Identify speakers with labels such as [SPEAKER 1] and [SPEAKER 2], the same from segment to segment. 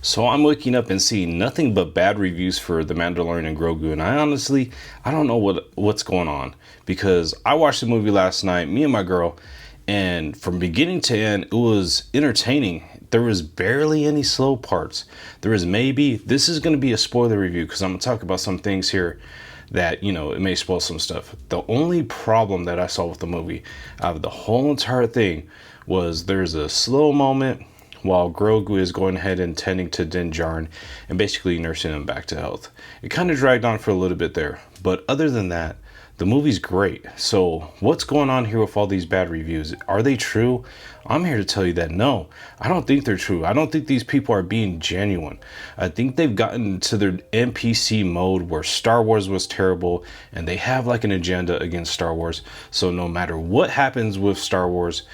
[SPEAKER 1] So I'm waking up and seeing nothing but bad reviews for The Mandalorian and Grogu, and I don't know what's going on, because I watched the movie last night, me and my girl, and from beginning to end, it was entertaining. There was barely any slow parts. This is going to be a spoiler review because I'm going to talk about some things here that, it may spoil some stuff. The only problem that I saw with the movie out of the whole entire thing was there's a slow moment while Grogu is going ahead and tending to Din Djarin and basically nursing him back to health. It kind of dragged on for a little bit there, but other than that, the movie's great. So what's going on here with all these bad reviews? Are they true? I'm here to tell you that no, I don't think they're true. I don't think these people are being genuine. I think they've gotten to their NPC mode where Star Wars was terrible and they have like an agenda against Star Wars. So no matter what happens with Star Wars,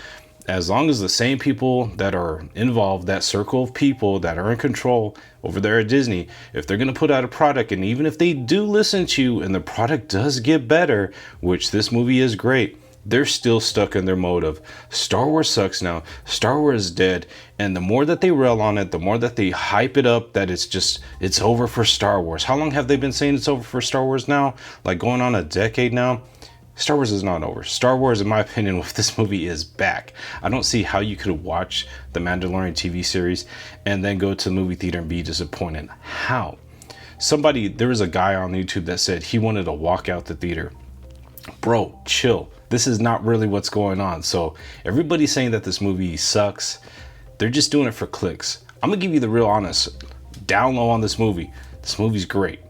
[SPEAKER 1] as long as the same people that are involved, that circle of people that are in control over there at Disney, if they're going to put out a product, and even if they do listen to you and the product does get better, which this movie is great, they're still stuck in their mode of Star Wars sucks now, Star Wars is dead. And the more that they rail on it, the more that they hype it up that it's over for Star Wars. How long have they been saying it's over for Star Wars now? Like going on a decade now? Star Wars is not over. Star Wars, in my opinion, with this movie is back. I don't see how you could watch the Mandalorian TV series and then go to the movie theater and be disappointed. How? There was a guy on YouTube that said he wanted to walk out the theater. Bro, chill. This is not really what's going on. So everybody's saying that this movie sucks. They're just doing it for clicks. I'm gonna give you the real honest down low on this movie. This movie's great.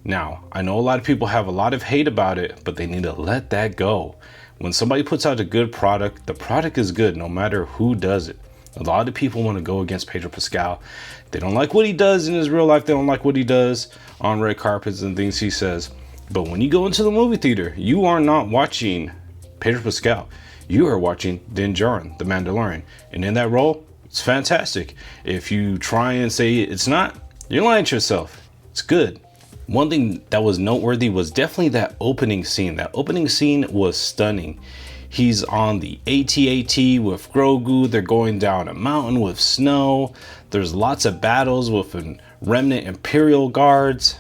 [SPEAKER 1] Now, I know a lot of people have a lot of hate about it, but they need to let that go. When somebody puts out a good product, the product is good no matter who does it. A lot of people want to go against Pedro Pascal. They don't like what he does in his real life. They don't like what he does on red carpets and things he says. But when you go into the movie theater, you are not watching Pedro Pascal. You are watching Din Djarin, the Mandalorian. And in that role, it's fantastic. If you try and say it's not, you're lying to yourself. It's good. One thing that was noteworthy was definitely that opening scene. That opening scene was stunning. He's on the AT-AT with Grogu. They're going down a mountain with snow. There's lots of battles with remnant Imperial guards.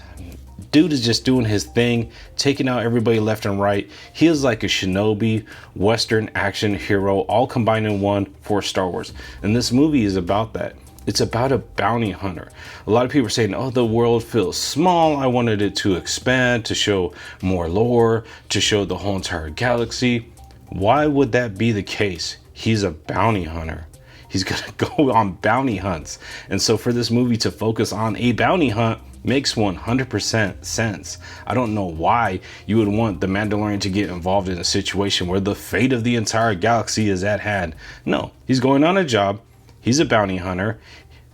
[SPEAKER 1] Dude is just doing his thing, taking out everybody left and right. He is like a shinobi, Western action hero, all combined in one for Star Wars. And this movie is about that. It's about a bounty hunter. A lot of people are saying, oh, the world feels small. I wanted it to expand, to show more lore, to show the whole entire galaxy. Why would that be the case? He's a bounty hunter. He's going to go on bounty hunts. And so for this movie to focus on a bounty hunt makes 100% sense. I don't know why you would want the Mandalorian to get involved in a situation where the fate of the entire galaxy is at hand. No, he's going on a job. He's a bounty hunter.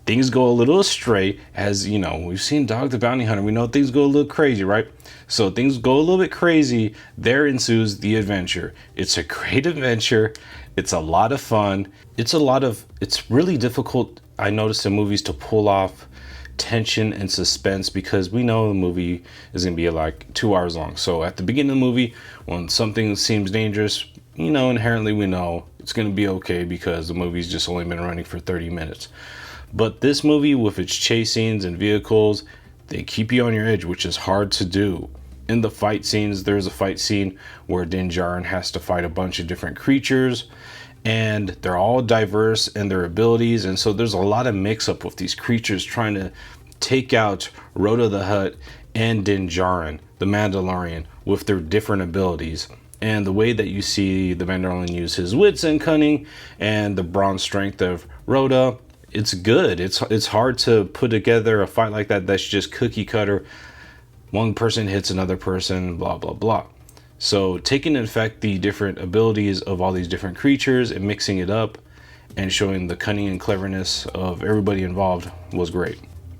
[SPEAKER 1] Things go a little astray, as we've seen Dog the Bounty Hunter. We know things go a little crazy, right? So things go a little bit crazy. There ensues the adventure. It's a great adventure. It's a lot of fun. It's really difficult, I noticed, in movies to pull off tension and suspense because we know the movie is going to be like 2 hours long. So at the beginning of the movie, when something seems dangerous, inherently we know it's going to be okay because the movie's just only been running for 30 minutes. But this movie, with its chase scenes and vehicles, they keep you on your edge, which is hard to do. In the fight scenes, there's a fight scene where Din Djarin has to fight a bunch of different creatures, and they're all diverse in their abilities, and so there's a lot of mix-up with these creatures trying to take out Rhoda the Hutt and Din Djarin, the Mandalorian, with their different abilities. And the way that you see the Mandalorian use his wits and cunning and the brawn strength of Rhoda, it's good. It's hard to put together a fight like that that's just cookie cutter. One person hits another person, blah, blah, blah. So taking in effect the different abilities of all these different creatures and mixing it up and showing the cunning and cleverness of everybody involved was great.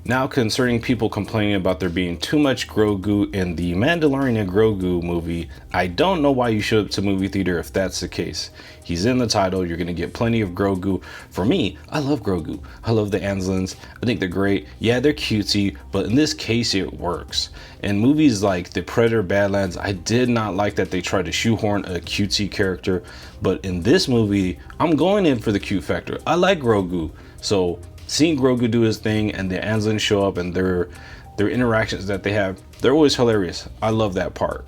[SPEAKER 1] Now, concerning people complaining about there being too much Grogu in the Mandalorian and Grogu movie, I don't know why you showed up to movie theater if that's the case. He's in the title. You're going to get plenty of Grogu. For me, I love Grogu. I love the Anslans. I think they're great. Yeah, they're cutesy, but in this case, it works. In movies like The Predator Badlands, I did not like that they tried to shoehorn a cutesy character. But in this movie, I'm going in for the cute factor. I like Grogu. So Seeing Grogu do his thing and the Anslins show up and their interactions that they have, they're always hilarious. I love that part.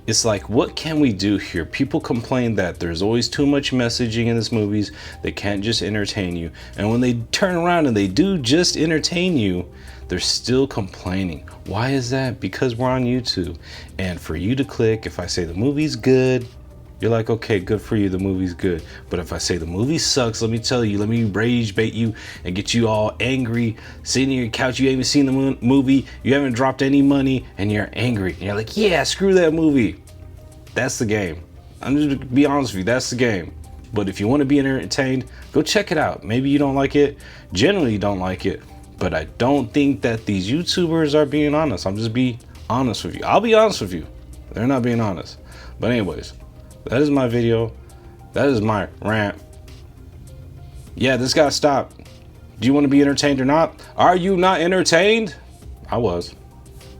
[SPEAKER 1] It's like, what can we do here? People complain that there's always too much messaging in these movies. They can't just entertain you. And when they turn around and they do just entertain you, they're still complaining. Why is that? Because we're on YouTube. And for you to click, if I say the movie's good, you're like, okay, good for you, the movie's good. But if I say the movie sucks, let me tell you, let me rage bait you and get you all angry, sitting on your couch, you haven't seen the movie, you haven't dropped any money, and you're angry. And you're like, yeah, screw that movie. That's the game. I'm just gonna be honest with you, that's the game. But if you want to be entertained, go check it out. Maybe you don't like it, generally you don't like it, but I don't think that these YouTubers are being honest. I'm just be honest with you. I'll be honest with you. They're not being honest. But anyways, that is my video. That is my rant. Yeah, this gotta stop. Do you want to be entertained or not? Are you not entertained? I was.